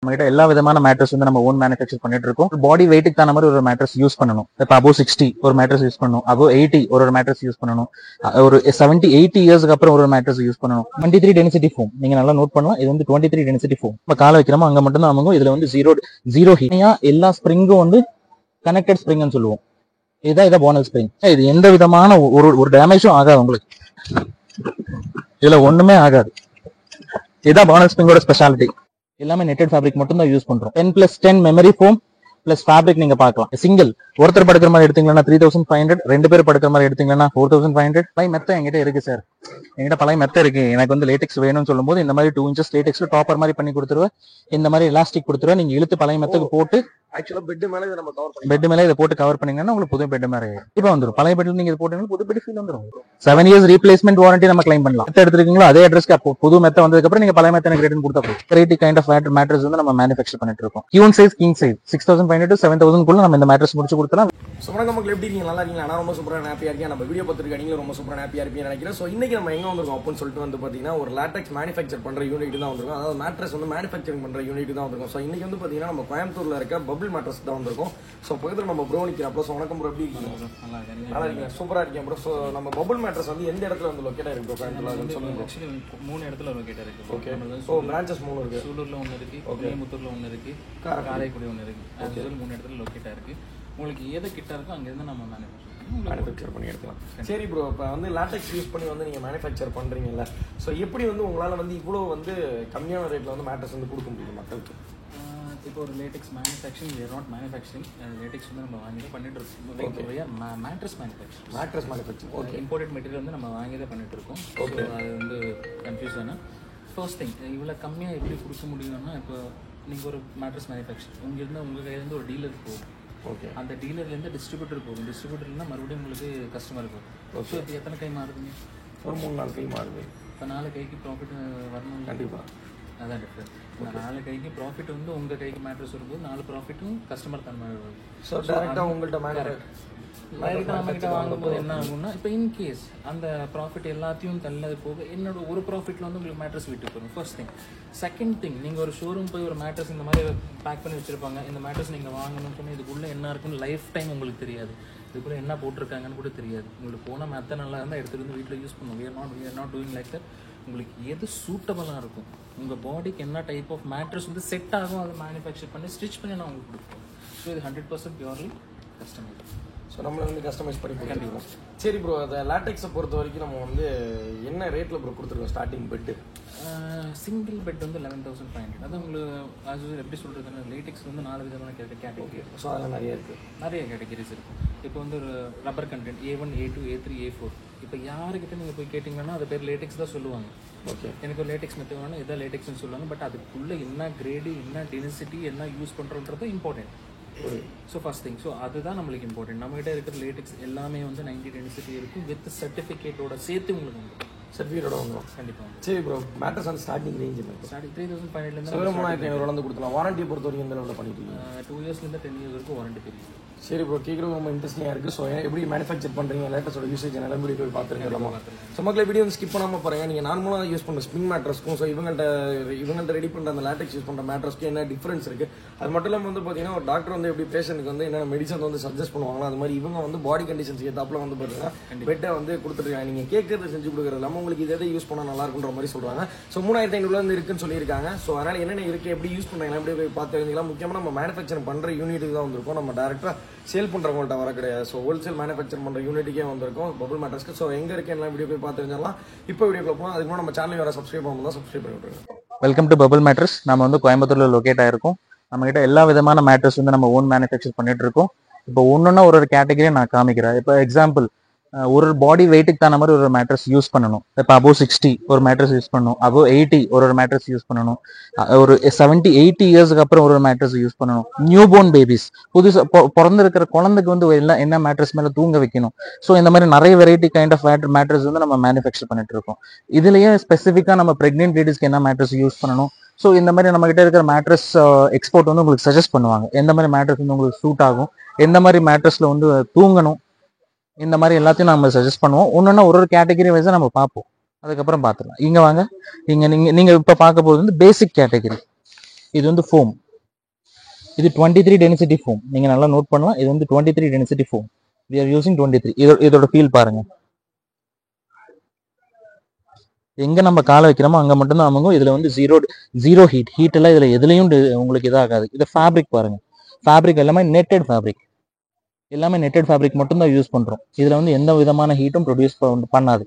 நம்மகிட்ட எல்லா விதமான மேட்ரஸ் வந்து நம்ம ஓன் மேனுஃபேக்சர் பண்ணிட்டு இருக்கோம். பாடி வெயிட்டுக்கு தகுந்த மாதிரி ஒரு மேட்ரஸ் யூஸ் பண்ணணும். இப்போ அபோவ் 60 ஒரு மேட்ரஸ் யூஸ் பண்ணணும், அபோவ் 80 ஒரு மேட்ரஸ் யூஸ் பண்ணணும், ஒரு 70-80 இயர்ஸ்க்கு அப்புறம் ஒரு மேட்ரஸ் யூஸ் பண்ணணும். 23 டென்சிட்டி ஃபோம் நீங்க நல்லா நோட் பண்ணலாம். இது வந்து 23 டென்சிட்டி ஃபோம். இப்போ கால வைக்கிறோமோ அங்க மட்டும் தான் அமங்கும். இதுல வந்து ஜீரோ ஹீட். எல்லா ஸ்ப்ரிங்கும் வந்து கனெக்டட் ஸ்ப்ரிங்னு சொல்லுவோம். இதான் போனல் ஸ்ப்ரிங். இது எந்த விதமான ஒரு டேமேஜும் ஆகாது உங்களுக்கு. இதுல ஒண்ணுமே ஆகாது. இதுதான் போனல் ஸ்ப்ரிங்கோட ஸ்பெஷாலிட்டி. எல்லாமே நெட்டட் ஃபேப்ரிக் மட்டும் தான் யூஸ் பண்றோம். 10+10 மெமரி ஃபோம் பிளஸ் ஃபேப்ரிக் நீங்க பார்க்கலாம். சிங்கிள் ஒருத்தர் படுக்கிற மாதிரி எடுத்தீங்கன்னா 3500, 2 பேர் படுக்கிற மாதிரி எடுத்தீங்கன்னா 4500. பழைய மெத்த என்கிட்ட இருக்கு சார். என்கிட்ட பழைய மெத்த இருக்கு. எனக்கு வந்து லேட்டெக்ஸ் வேணும்னு சொல்லும்போது இந்த மாதிரி 2 inches லேட்டெக்ஸ்ல டாப்பர் மாதிரி பண்ணி கொடுத்துருவேன். இந்த மாதிரி எலாஸ்டிக் கொடுத்துருவேன். நீங்க இழுத்து பழைய மெத்துக்கு போட்டு ஆக்சுவலா பெட் மேல இதை நம்ம கவர் பண்ணி பெட் மேல இதை போட்டு கவர் பண்ணீங்கன்னா உங்களுக்கு புது பெட் மாதிரி இப்போ வந்துடும். பழைய பெட்ல நீங்க இது போட்டீங்கன்னா புது பெட் ஃபீல் வந்துடும். 7 years ரீப்ளேஸ்மெண்ட் வாரண்டி நம்ம கிளைம் பண்ணலாம். மெத்த எடுத்துருக்கீங்களோ அதே அட்ரஸ்க்கு புது மெத்த வந்ததுக்கு அப்புறம் நீங்க பழைய மெத்த எனக்கு ரிட்டர்ன் கொடுத்தா போதும். வெரைட்டி கைண்ட் ஆஃப் மேட்ரஸ் வந்து நம்ம மேனுஃபேக்சர் பண்ணிட்டு இருக்கோம். Queen size, king size 6500 to 7000 குள்ள நம்ம இந்த மேட்ரஸ் முடிச்சு கொடுத்தலாம். வணக்கம் மக்கள், எப்படி இருக்கீங்க? நல்லா இருக்கீங்களா? நான் ரொம்ப சூப்பராக ஹாப்பியா இருக்கேன். நம்ம வீடியோ பார்த்துருக்கேன், நீங்களும் ரொம்ப சூப்பராக ஹாப்பியா இருப்பீங்கன்னு நினைக்கிறேன். ஸோ இன்னைக்கு நம்ம எங்க வந்திருக்கோம் அப்படின்னு சொல்லிட்டு வந்து பாத்தீங்கன்னா ஒரு லேட்டெக்ஸ் மேனுஃபேக்சர் பண்ற யூனிட் தான் வந்திருக்கும். அதாவது மேட்ரஸ் வந்து மேனுஃபேக்சரிங் பண்ற யூனிட் தான் வந்திருக்கும். ஸோ இன்னைக்கு வந்து பாத்தீங்கன்னா நம்ம கோயம்புத்தூர்ல இருக்க பபிள் மேட்ரஸ் தான் வந்திருக்கும். ஸோ பக்கத்தில் நம்ம ப்ரோ நிற்கிறோம். ஸோ வணக்கம் ப்ரோ, எப்படி இருக்கீங்க? நல்லா இருக்கீங்க, சூப்பரா இருக்கேன் ப்ரோ. ஸோ நம்ம பபிள் மேட்ரஸ் வந்து எந்த இடத்துல வந்து லொக்கேட் இருக்கு கோயம்புத்தூர்ல சொல்லுங்க. ஆக்சுவலி 3 இடத்துல லொக்கேட் இருக்கு. ஓகே, ஸோ பிரான்ச்சஸ் 3 இருக்கு. சூலூர்ல ஒன்று இருக்கு, கோயம்புத்தூர்ல ஒன்று இருக்கு, காரைக்குடி ஒன்று இருக்கு. அது 3 இடத்துல லொக்கேட் இருக்கு. உங்களுக்கு எது கிட்ட இருக்கோ அங்கிருந்து நம்ம மேனுஃபேக்சர் பண்ணி எடுக்கலாம். சரி ப்ரோ, இப்போ வந்து லேட்டெக்ஸ் யூஸ் பண்ணி வந்து நீங்கள் மேனுஃபேக்சர் பண்ணுறீங்கல்ல, ஸோ எப்படி வந்து உங்களால் வந்து இவ்வளோ வந்து கம்மியான ரேட்டில் வந்து மேட்ரஸ் வந்து கொடுக்க முடியும் மக்களுக்கு? இப்போ ஒரு LaTeX manufacturing, we are not manufacturing. LaTeX வந்து நம்ம வாங்கி தான் பண்ணிட்டு இருக்கோம். Mattress manufacturing. Okay, imported material வந்து நம்ம வாங்கி தான் பண்ணிட்டு இருக்கோம். ஓகே, அது வந்து கன்ஃபியூஸ் ஆனால் ஃபர்ஸ்ட் திங், இவ்வளோ கம்மியாக எப்படி கொடுக்க முடியும்னா, இப்போ நீங்கள் ஒரு மேட்ரஸ் மேனுஃபேக்சர் இங்கேருந்து உங்கள் கையிலேருந்து ஒரு டீலர் போகும். ஓகே, அந்த டீலர்லேருந்து டிஸ்ட்ரிபியூட்டர் போகும். டிஸ்ட்ரிபியூட்டர்னா மறுபடியும் உங்களுக்கு கஸ்டமர் போகும். ஸோ இப்போ எத்தனை கை மாறுதுங்க? ஒரு 3-4 கை மாறுது. இப்போ 4 கைக்கு ப்ராஃபிட் வரணும். கண்டிப்பாக அதான் டிஃப்ரெண்ட். இந்த 4 கைக்கு ப்ராஃபிட் வந்து உங்கள் கைக்கு மேட்ரஸ் வரும்போது 4 ப்ராஃபிட்டும் கஸ்டமர் தன்மை வரும். ஸோ டேரெக்டாக உங்கள்கிட்ட நம்மகிட்ட வாங்கும்போது என்ன ஆகும்னா, இப்போ இன்கேஸ் அந்த ப்ராஃபிட் எல்லாத்தையும் தள்ளது போக என்னோட ஒரு ப்ராஃபிட்ல வந்து உங்களுக்கு மேட்ரஸ் வீட்டுக்கு வரும். First thing. செகண்ட் திங், நீங்கள் ஒரு ஷோரூம் போய் ஒரு மேட்ரஸ் இந்த மாதிரி பேக் பண்ணி வச்சிருப்பாங்க. இந்த மேட்ரஸ் நீங்கள் வாங்கணும்னு சொன்னால் இதுக்குள்ளே என்ன இருக்குன்னு லைஃப் டைம் உங்களுக்கு தெரியாது. இதுக்குள்ளே என்ன போட்டிருக்காங்கன்னு கூட தெரியாது. உங்களுக்கு போன மெத்த நல்லா இருந்தால் எடுத்துகிட்டு வந்து வீட்டில் யூஸ் பண்ணுவோம். we are not doing like that. உங்களுக்கு எது சூட்டபுளாக இருக்கும், உங்கள் பாடிக்கு என்ன டைப் ஆஃப் மேட்ரஸ் வந்து செட் ஆகும், அதை மேனுஃபேக்சர் பண்ணி ஸ்டிச் பண்ணி நான் உங்களுக்கு கொடுப்போம். ஸோ இது 100% பியூர்லி கஸ்டமைஸ். ஸோ நம்மளை வந்து கஸ்டமைஸ் பண்ணி கண்டிப்பாக. சரி ப்ரோ, அதை லேட்டெக்ஸை பொறுத்த வரைக்கும் நம்ம வந்து என்ன ரேட்டில் ப்ரோ கொடுத்துருக்கோம் ஸ்டார்டிங் பெட்டு? சிங்கிள் பெட் வந்து 11,500. அது உங்களுக்கு எப்படி சொல்கிறதுன்னா, லேட்டெக்ஸ் வந்து 4 விதமான கேட்டகரி. ஸோ அதில் நிறைய கேட்டகரிஸ் இருக்கும். இப்போ வந்து ஒரு rubber content A1, A2, A3, A4. இப்போ யாருக்கிட்ட நீங்கள் போய் கேட்டிங்கன்னா அது பேர் லேட்டெக்ஸ் தான் சொல்லுவாங்க. ஓகே, எனக்கு ஒரு லேட்டெக்ஸ் மெத்தட் வேணும், இதான் லேட்டெக்ஸ்னு சொல்லுவாங்க. பட் அதுக்குள்ளே என்ன கிரேடு, என்ன டென்சிட்டி, என்ன யூஸ் பண்ணுறோன்றது important. So first thing, so அதுதான் நம்மளுக்கு இம்பார்ட்டன்ட். நம்மகிட்ட இருக்கிற லேட்டெக்ஸ் எல்லாமே வந்து 90 டென்சிட்டி இருக்கும். வித் சர்டிஃபிகேட்டோட சேர்த்து உங்களுக்கு வந்து சர்டிஃபிகேட்டோட வந்துடும். கண்டிப்பாக. சரி ப்ரோ, மேட்ரஸ் வந்து ஸ்டார்டிங் ரேஞ்ச் ஸ்டார்டிங் 3,500 3,500 கொடுத்துலாம். வாரண்டியை பொறுத்த வரைக்கும் எந்த லெவலில் பண்ணிட்டு 2 இயர்ஸ்லேருந்து 10 இயர்ஸ் வரைக்கும் வாரண்டி தெரியும். சரி ப்ரோ, கேட்குறது ரொம்ப இன்ட்ரெஸ்டிங்காக இருக்குது. ஸோ எப்படி மேனுஃபேக்சர் பண்ணுறீங்க, லேட்டஸ்டோட யூசேஜ் நல்ல வீடியோ போய் பார்த்துருக்கலாமா? ஸோ மக்களை வீடியோ வந்து ஸ்கிப் பண்ணாமல் பாருங்கள். நீங்கள் நார்மலாக யூஸ் பண்ணுற ஸ்ப்ரிங் மேட்ரஸ்க்கும் ஸோ இவங்கள்ட்ட ரெடி பண்ணுற அந்த லேட்டெக்ஸ் யூஸ் பண்ணுற மேட்ரஸ்க்கும் என்ன டிஃப்ரென்ஸ் இருக்குது? அது மட்டும் இல்லாமல் வந்து பார்த்தீங்கன்னா ஒரு டாக்டர் வந்து எப்படி பேஷண்ட்டுக்கு வந்து என்னென்ன மெடிசன் வந்து சஜஸ்ட் பண்ணுவாங்களோ அது மாதிரி இவங்க வந்து பாடி கண்டிஷன்ஸ் ஏற்றாப்புல வந்து பார்த்தீங்கன்னா பெட்டை வந்து கொடுத்துருக்காங்க. நீங்கள் கேட்கறது செஞ்சு கொடுக்குறது இல்லாமல் உங்களுக்கு இதை யூஸ் பண்ணால் நல்லா இருக்குன்ற மாதிரி சொல்கிறாங்க. ஸோ 3,500 இருக்குன்னு சொல்லியிருக்காங்க. ஸோ அதனால் என்னென்ன இருக்குது, எப்படி யூஸ் பண்ணுறாங்க, எப்படி போய் பார்த்து தெரிஞ்சுக்கலாம். முக்கியமாக நம்ம மேனுஃபேக்சர் பண்ணுற யூனிட்டுக்கு தான் வந்திருக்கோம். நம்ம டேரெக்டாக சேல் பண்ணுறவங்கள்ட்ட வர கிடையாது. ஸோ ஹோல்சேல் மேனுஃபேக்சர் பண்ணுற யூனிட்டுக்கே வந்திருக்கும் பபிள் மேட்ரஸ்க்கு. ஸோ எங்கே இருக்குது எல்லாம் வீடியோ போய் பார்த்து தெரிஞ்சிடலாம். இப்போ வீடியோக்குள்ள போகலாம். அதுக்கு நம்ம சேனல் வேறு சப்ஸ்கிரைப் பண்ணணும் தான் சப்ஸ்கிரைப் பண்ணி விட்டுருங்க. Welcome to bubble mattress. நம்ம வந்து கோயம்புத்தூர்ல லொக்கேட் ஆயிருக்கோம். நம்ம கிட்ட எல்லா விதமான மேட்ரஸ் வந்து நம்ம ஓன் மேனுஃபேக்சர் பண்ணிட்டு இருக்கோம். இப்போ ஒன்னொன்னா ஒரு கேட்டகரியை நான் காமிக்கிறேன். இப்போ எக்ஸாம்பிள், ஒரு பாடி வெயிட்டுக்கு தகுந்த மாதிரி ஒரு மேட்ரஸ் யூஸ் பண்ணணும். இப்போ அபோவ் 60 ஒரு மேட்ரஸ் யூஸ் பண்ணணும், அபோவ் 80 ஒரு மேட்ரஸ் யூஸ் பண்ணணும், ஒரு 70-80 இயர்ஸ்க்கு அப்புறம் ஒரு மேட்ரஸ் யூஸ் பண்ணணும். நியூ போர்ன் பேபிஸ், புதுசாக பிறந்திருக்கிற குழந்தைக்கு வந்து என்ன மேட்ரஸ் மேலே தூங்க வைக்கணும். ஸோ இந்த மாதிரி நிறைய வெரைட்டி கைண்ட் ஆஃப் மேட்ரஸ் வந்து நம்ம மேனுஃபேக்சர் பண்ணிட்டு இருக்கோம். இதுலயே ஸ்பெசிஃபிக்காக நம்ம பிரெக்னென்ட் லேடிஸ்க்கு என்ன மேட்ரஸ் யூஸ் பண்ணணும். ஸோ இந்த மாதிரி நம்ம கிட்ட இருக்கிற மேட்ரஸ் எக்ஸ்போர்ட் வந்து உங்களுக்கு சஜஸ்ட் பண்ணுவாங்க. எந்த மாதிரி மேட்ரஸ் வந்து உங்களுக்கு சூட் ஆகும், எந்த மாதிரி மேட்ரஸ்ல வந்து தூங்கணும், இந்த மாதிரி எல்லாத்தையும் நம்ம சஜஸ்ட் பண்ணுவோம். ஒன்னொன்னா ஒரு கேட்டகரி வைஸா நம்ம பார்ப்போம். அதுக்கப்புறம் பார்த்துக்கலாம். இங்க வாங்க. நீங்க இப்ப பார்க்க போகிறது வந்து பேசிக் கேட்டகரி. இது வந்து ஃபோம். இது 23 டென்சிட்டி ஃபோம். நீங்க நல்லா நோட் பண்ணலாம். இது வந்து 23 density foam. we are using 23. இதோட ஃபீல் பாருங்க. எங்க நம்ம காலை வைக்கிறோமோ அங்க மட்டும் தான் அமுங்கும். இதுல வந்து ஜீரோ ஹீட் எல்லாம் இதுல எதுலயும் உங்களுக்கு இதாகாது. இது ஃபேப்ரிக் பாருங்க. ஃபேப்ரிக் எல்லாமே நெட்டட் ஃபேப்ரிக். எல்லாமே நெட்டட் ஃபேப்ரிக் மட்டும் தான் யூஸ் பண்றோம். இதுல வந்து எந்த விதமான ஹீட்டும் ப்ரொடியூஸ் பண்ணாது.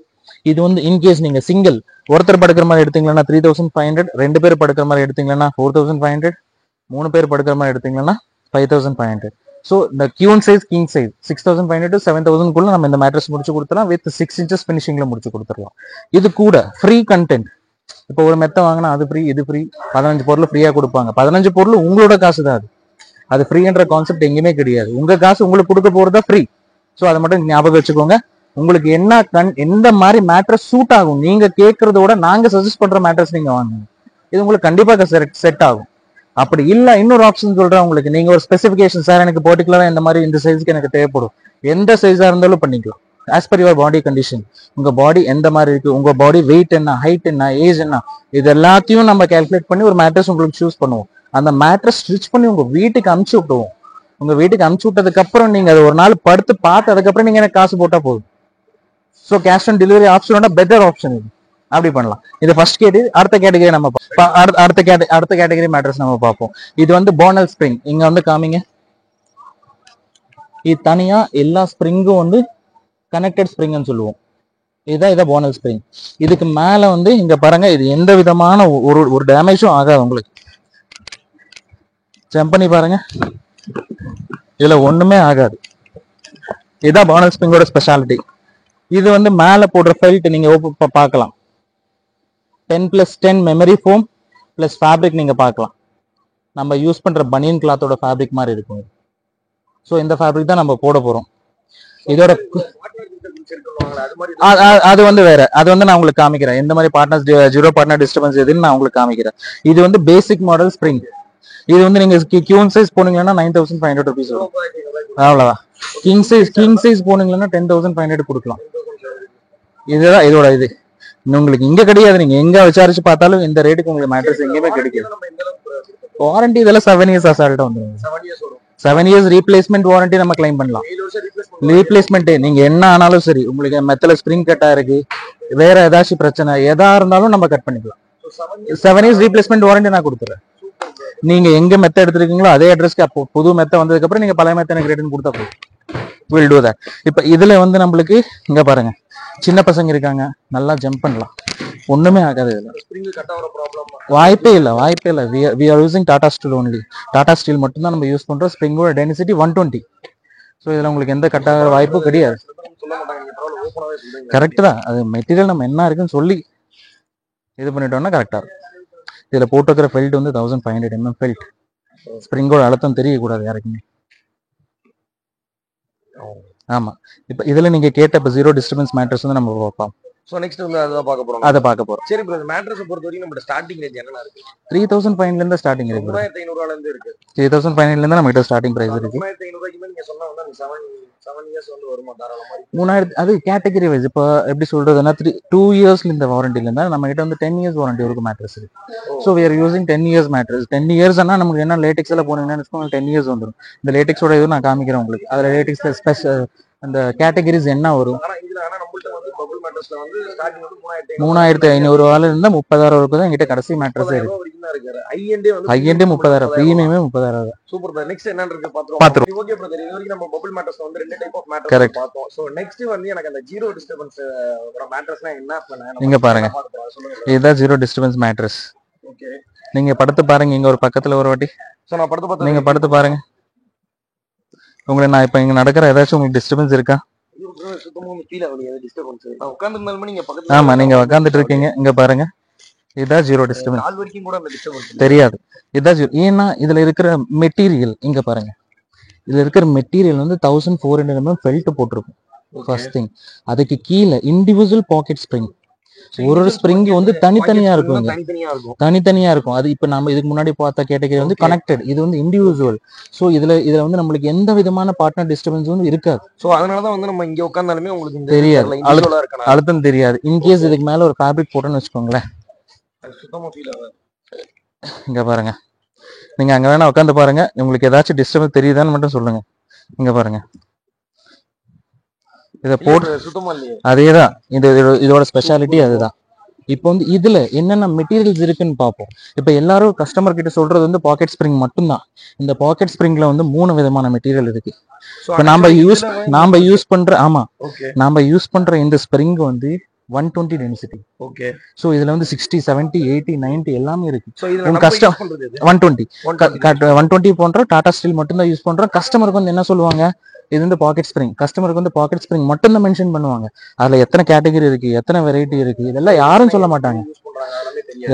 இது வந்து இன்கேஸ் நீங்க சிங்கிள் ஒருத்தர் படுக்கிற மாதிரி எடுத்தீங்கன்னா 3500, 2 பேர் படுக்கிற மாதிரி எடுத்தீங்கன்னா 4500, 3 பேர் படுக்கிற மாதிரி எடுத்தீங்கன்னா 5500. ஸோ இந்த queen size king size 6500 to 7000 குள்ள நம்ம இந்த மேட்ரஸ் முடிச்சு கொடுத்துலாம். வித் 6 inches ஃபினிஷிங்ல முடிச்சு கொடுத்துடலாம். இது கூட ஃப்ரீ கண்டென்ட். இப்போ ஒரு மெத்த வாங்கினா அது ஃப்ரீ, இது ஃப்ரீ. 15 பொருள் ஃப்ரீயா கொடுப்பாங்க. 15 பொருள் உங்களோட காசு தான். அது ஃப்ரீன்ற கான்செப்ட் எங்கேயுமே கிடையாது. உங்க காசு உங்களுக்கு கொடுக்க போறதா ஃப்ரீ. ஸோ அதை மட்டும் ஞாபகம் வச்சுக்கோங்க. உங்களுக்கு எந்த மாதிரி மேட்ரஸ் சூட் ஆகும் நீங்க கேட்கறதோட நாங்க சஜஸ்ட் பண்ற மேட்ரஸ் நீங்க வாங்குங்க. இது உங்களுக்கு கண்டிப்பா செட் ஆகும். அப்படி இல்ல இன்னொரு ஆப்ஷன் சொல்றேன் உங்களுக்கு. நீங்க ஒரு ஸ்பெசிபிகேஷன், சார் எனக்கு பர்டிகுலரா இந்த மாதிரி இந்த சைஸ்க்கு எனக்கு தேவைப்படும், எந்த சைஸா இருந்தாலும் பண்ணிக்கலாம். As per your body condition. உங்க பாடி எந்த மாதிரி இருக்கு, உங்க பாடி வெயிட் என்ன, ஹைட் என்ன, ஏஜ் என்ன, இது எல்லாத்தையும் நம்ம கால்குலேட் பண்ணி ஒரு மேட்ரஸ் உங்களுக்கு சூஸ் பண்ணுவோம். அந்த மேட்ரஸ் ஸ்டிச் பண்ணி உங்க வீட்டுக்கு அனுப்பிச்சு விட்டுவோம். உங்க வீட்டுக்கு அனுப்பிச்சு விட்டதுக்கு அப்புறம் நீங்க அதை ஒரு நாள் படுத்து பார்த்து அதுக்கப்புறம் நீங்க எனக்கு காசு போட்டா போதும். ஸோ கேஷ் ஆன் டெலிவரி ஆப்ஷனோட பெட்டர் ஆப்ஷன் இது. அப்படி பண்ணலாம். இது ஃபர்ஸ்ட் கேட்டகரி. அடுத்த கேட்டகரி நம்ம அடுத்த கேட்டகரி மேட்ரஸ் நம்ம பார்ப்போம். இது வந்து போனல் ஸ்ப்ரிங். இங்க வந்து காமிங்க. இது தனியா எல்லா ஸ்ப்ரிங்கும் வந்து கனெக்டட் ஸ்ப்ரிங்னு சொல்லுவோம். இதான் போனல் ஸ்ப்ரிங். இதுக்கு மேல வந்து இங்க பாருங்க, இது எந்த விதமான ஒரு டேமேஜும் ஆகாது உங்களுக்கு. ஜம்ப் பண்ணி பாருங்க, இதுல ஒண்ணுமே ஆகாது. இதுதான் போனல் ஸ்ப்ரிங்கோட ஸ்பெஷாலிட்டி. இது வந்து மேல போடுற ஃபெல்ட் நீங்க பார்க்கலாம். 10+10 மெமரி ஃபோம் பிளஸ் ஃபேப்ரிக் நீங்க பார்க்கலாம். நம்ம யூஸ் பண்ற பனியன் கிளாத்தோட ஃபேப்ரிக் மாதிரி இருக்கும். ஸோ இந்த ஃபேப்ரிக் தான் நம்ம போட போறோம். இதோட அது வந்து வேற. அது வந்து நான் உங்களுக்கு காமிக்கிறேன். எந்த மாதிரி பார்ட்னர்ஸ் ஜீரோ பார்ட்னர் டிஸ்டர்பன்ஸ் எதுன்னு நான் உங்களுக்கு காமிக்கிறேன். இது வந்து பேசிக் மாடல் ஸ்ப்ரிங். இது வந்து நீங்க கியூன் சைஸ் போனீங்கன்னா 9500 rupees வரும். அவ்வளவுதான். கிங் சைஸ் போனீங்கன்னா 10500 கொடுக்கலாம். இதுதான் இதோட இது. உங்களுக்கு இங்க கிடையாது. நீங்க எங்க விசாரிச்சு பார்த்தாலும் இந்த ரேட்டுக்கு உங்களுக்கு மேட்ரஸ் எங்கேயுமே கிடைக்காது. வாரண்டி இதெல்லாம் 7 years அசால்ட்டா வந்துடும். 7 years ரீப்ளேஸ்மெண்ட் வாரண்டி நம்ம கிளைம் பண்ணலாம். ரீப்ளேஸ்மெண்ட் நீங்க என்ன ஆனாலும் சரி, உங்களுக்கு மெத்தல ஸ்ப்ரிங் கட்டா இருக்கு, வேற ஏதாச்சும் பிரச்சனை எதா இருந்தாலும் நம்ம கட் பண்ணிக்கலாம். 7 years ரீப்ளேஸ்மெண்ட் வாரண்டி நான் கொடுத்துறேன். நீங்க எங்க மெத்த எடுத்துருக்கீங்களோ அதே அட்ரஸ்க்கு அப்போ புது மெத்த வந்ததுக்கு அப்புறம் நீங்க பழைய மெத்த எனக்கு ரிட்டர்ன் கொடுத்தா போதும். Will do that. இப்ப இதுல வந்து நம்மளுக்கு இங்க பாருங்க, சின்ன பசங்க இருக்காங்க, நல்லா ஜம்ப் பண்ணலாம், ஒண்ணுமே ஆகாது. வாய்ப்பே இல்ல. we are using Tata steel only. Tata steel மட்டும் தான் நம்ம யூஸ் பண்றோம். ஸ்ப்ரிங்கோட டென்சிட்டி 120. ஸோ இதுல உங்களுக்கு எந்த கட் ஆகிற வாய்ப்பும் கிடையாது. கரெக்ட் தான். அது மெட்டீரியல் நம்ம என்ன இருக்குன்னு சொல்லி இது பண்ணிட்டோம்னா கரெக்டா இருக்கும். இதுல போட்டுக்கிற ஃபெல்ட் வந்து 1500 mm ஃபெல்ட். ஸ்ப்ரிங்கோட அழுத்தம் தெரியக்கூடாது யாருக்குமே. ஆமா. இப்ப இதுல நீங்க கேட்ட இப்ப ஜீரோ டிஸ்டர்பன்ஸ் மேட்ரஸ் வந்து நம்ம பார்ப்போம். சோ நெக்ஸ்ட் வந்து அத பார்க்க போறோம். சரி ப்ரோ, மேட்ரஸ் பொறுத்த வரைக்கும் நம்ம ஸ்டார்டிங் ரேஞ்ச் என்னன்னா இருக்கு? 3500 ல இருந்து ஸ்டார்டிங் இருக்கு. 3500 ரூபாயில இருந்து இருக்கு. 3500 ல இருந்து நம்ம கிட்ட ஸ்டார்டிங் பிரைஸ் இருக்கு. 3500 ரூபாய்க்கு நீங்க சொன்னா வந்து 7 இயர்ஸ் வந்து வருமா தாராளமா? 3000 அது கேட்டகரி வைஸ். இப்போ எப்படி சொல்றதுன்னா 2 இயர்ஸ்ல இந்த வாரண்டில இருந்தா நம்ம கிட்ட வந்து 10 years வாரண்டி இருக்கு மேட்ரஸ் இருக்கு. So we are using 10 years mattress. 10 years ஆனா நமக்கு என்ன லேட்டெக்ஸ்ல போனீங்கன்னா 10 years வந்துடும். இந்த லேட்டெக்ஸோட இது நான் காமிக்கிறேன் உங்களுக்கு. அதுல லேட்டெக்ஸ்ல ஸ்பெஷல் அந்த கேட்டகரிஸ் என்ன வரும். நம்மள்ட்ட வந்து பபிள் மேட்ரஸ்ல வந்து ஸ்டார்டிங் வந்து 3500 ரூபாயில இருந்து 30000 வரைக்கும் தான் என்கிட்ட கடைசி மேட்ரஸ் இருக்கு. ஹை எண்டே 30000, பிரீமியமே 30000. Super bro. நெக்ஸ்ட் என்ன இருக்கு பாத்துறோம். ஓகே ப்ரோ, இது வரைக்கும் நம்ம பபிள் மேட்ரஸ்ல வந்து 2 டைப் ஆஃப் மேட்ரஸ் பார்த்தோம். சோ நெக்ஸ்ட் வந்து எனக்கு அந்த ஜீரோ டிஸ்டர்பன்ஸ் வர மேட்ரஸ்னா என்ன பண்ணலாம்? நீங்க பாருங்க, இதுதான் ஜீரோ டிஸ்டர்பன்ஸ் மேட்ரஸ். ஓகே, நீங்க படுத்து பாருங்க. இங்க ஒரு பக்கத்துல ஒரு வாட்டி சோ நான் படுத்து நீங்க படுத்து பாருங்க. உங்களுக்கு நான் இப்ப இங்க நடக்கிற ஏதாச்சும் உங்களுக்கு டிஸ்டர்பன்ஸ் இருக்கா? ஆமா, நீங்க உட்காந்துட்டு இருக்கீங்க. இங்க பாருங்க, இதுதான் ஜீரோ டிஸ்டர்பன்ஸ். தெரியாது. இதுதான் ஜீரோ. ஏன்னா இதுல இருக்கிற மெட்டீரியல் இங்க பாருங்க. இதுல இருக்கிற மெட்டீரியல் வந்து 1400 mm ஃபெல்ட் போட்டிருக்கும். First thing. அதுக்கு கீழே இண்டிவிஜுவல் பாக்கெட் ஸ்ப்ரிங். ஒரு ஸ்ப்ரிங் வந்து தனித்தனியா இருக்கும். அது இப்ப நம்ம இதுக்கு முன்னாடி பார்த்த கேட்டகரி வந்து கனெக்டட். இது வந்து இண்டிவிஜுவல். சோ இதுல வந்து நம்மளுக்கு எந்த விதமான பார்ட்னர் டிஸ்டர்பன்ஸ் வந்து இருக்காது. சோ அதனாலதான் வந்து நம்ம இங்க உட்கார்ந்தாலுமே உங்களுக்கு தெரியாது, அழுத்தம் தெரியாது. இன்கேஸ் இதுக்கு மேல ஒரு ஃபேப்ரிக் போட்டோன்னு வச்சுக்கோங்களேன், இங்க பாருங்க, நீங்க அங்க வேணா உட்காந்து பாருங்க, உங்களுக்கு ஏதாச்சும் டிஸ்டர்பன்ஸ் தெரியுதான்னு மட்டும் சொல்லுங்க. இங்க பாருங்க, இத போட்டு சுத்தமா இல்லையே. அதேதான், இதோட ஸ்பெஷாலிட்டி அதுதான். இப்போ வந்து இதுல என்னென்ன மெட்டீரியல்ஸ் இருக்குன்னு பார்ப்போம். இப்போ எல்லாரும் கஸ்டமர் கிட்ட சொல்றது வந்து பாக்கெட் ஸ்ப்ரிங் மட்டும்தான். இந்த பாக்கெட் ஸ்ப்ரிங்ல வந்து 3 விதமான மெட்டீரியல் இருக்கு. இப்போ நாம யூஸ் பண்ற நாம யூஸ் பண்ற இந்த ஸ்ப்ரிங் வந்து 120 டென்சிட்டி. ஓகே. சோ இதுல வந்து 60, 70, 80, 90 எல்லாமே இருக்கு. சோ இதுல நம்ம யூஸ் பண்றது 120 போன்ற டாடா ஸ்டீல் மட்டும் தான் யூஸ் பண்றோம். கஸ்டமருக்கு வந்து என்ன சொல்லுவாங்க, இது வந்து பாக்கெட் ஸ்ப்ரிங். கஸ்டமருக்கு வந்து பாக்கெட் ஸ்ப்ரிங் மட்டும் தான் மென்ஷன் பண்ணுவாங்க. அதுல எத்தனை கேட்டகரி இருக்கு, எத்தனை வெரைட்டி இருக்கு, இதெல்லாம் யாரும் சொல்ல மாட்டாங்க.